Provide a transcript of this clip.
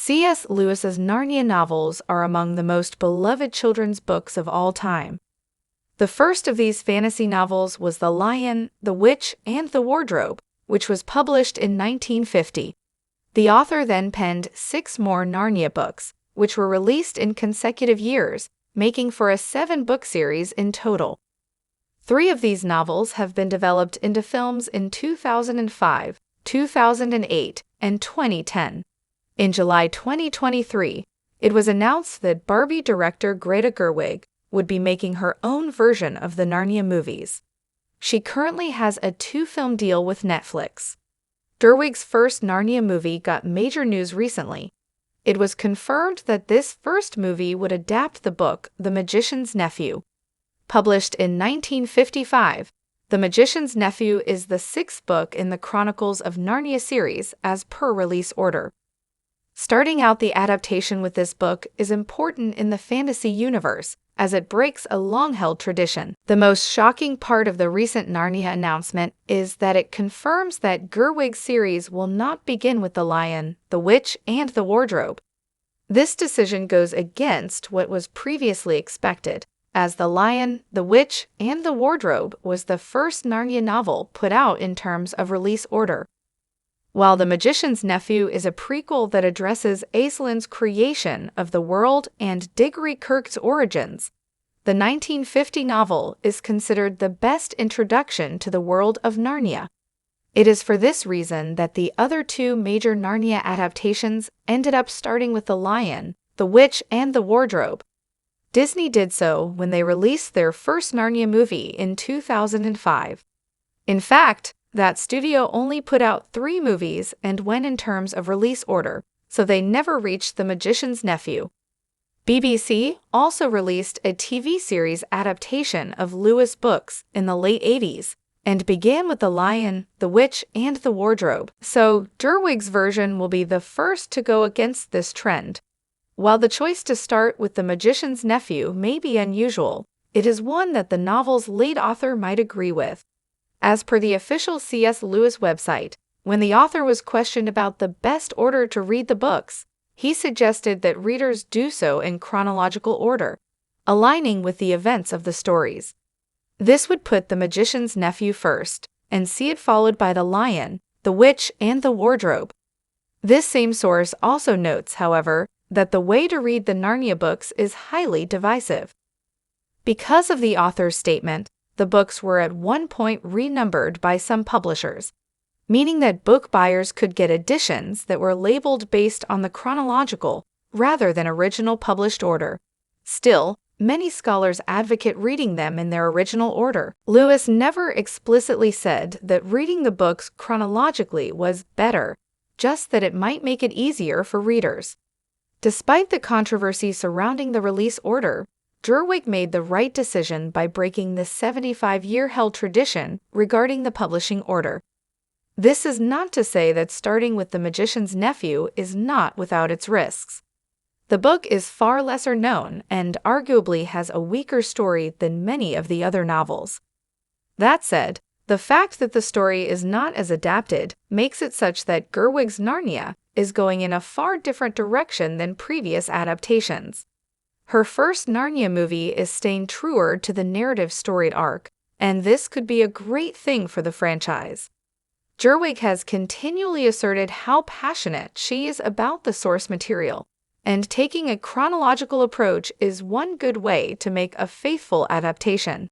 C.S. Lewis's Narnia novels are among the most beloved children's books of all time. The first of these fantasy novels was The Lion, the Witch, and the Wardrobe, which was published in 1950. The author then penned 6 more Narnia books, which were released in consecutive years, making for a 7-book series in total. 3 of these novels have been developed into films in 2005, 2008, and 2010. In July 2023, it was announced that Barbie director Greta Gerwig would be making her own version of the Narnia movies. She currently has a 2-film deal with Netflix. Gerwig's first Narnia movie got major news recently. It was confirmed that this first movie would adapt the book The Magician's Nephew. Published in 1955, The Magician's Nephew is the 6th book in the Chronicles of Narnia series as per release order. Starting out the adaptation with this book is important in the fantasy universe, as it breaks a long-held tradition. The most shocking part of the recent Narnia announcement is that it confirms that Gerwig's series will not begin with The Lion, the Witch, and the Wardrobe. This decision goes against what was previously expected, as The Lion, the Witch, and the Wardrobe was the first Narnia novel put out in terms of release order. While The Magician's Nephew is a prequel that addresses Aislin's creation of the world and Diggory Kirk's origins, the 1950 novel is considered the best introduction to the world of Narnia. It is for this reason that the other 2 major Narnia adaptations ended up starting with The Lion, the Witch, and the Wardrobe. Disney did so when they released their first Narnia movie in 2005. In fact, that studio only put out 3 movies and went in terms of release order, so they never reached The Magician's Nephew. BBC also released a TV series adaptation of Lewis' books in the late 80s and began with The Lion, the Witch, and the Wardrobe, so Gerwig's version will be the first to go against this trend. While the choice to start with The Magician's Nephew may be unusual, it is one that the novel's lead author might agree with. As per the official C.S. Lewis website, when the author was questioned about the best order to read the books, he suggested that readers do so in chronological order, aligning with the events of the stories. This would put The Magician's Nephew first, and see it followed by The Lion, the Witch, and the Wardrobe. This same source also notes, however, that the way to read the Narnia books is highly divisive. Because of the author's statement, the books were at one point renumbered by some publishers, meaning that book buyers could get editions that were labeled based on the chronological rather than original published order. Still, many scholars advocate reading them in their original order. Lewis never explicitly said that reading the books chronologically was better, just that it might make it easier for readers. Despite the controversy surrounding the release order, Gerwig made the right decision by breaking the 75-year-held tradition regarding the publishing order. This is not to say that starting with The Magician's Nephew is not without its risks. The book is far lesser known and arguably has a weaker story than many of the other novels. That said, the fact that the story is not as adapted makes it such that Gerwig's Narnia is going in a far different direction than previous adaptations. Her first Narnia movie is staying truer to the narrative storied arc, and this could be a great thing for the franchise. Gerwig has continually asserted how passionate she is about the source material, and taking a chronological approach is one good way to make a faithful adaptation.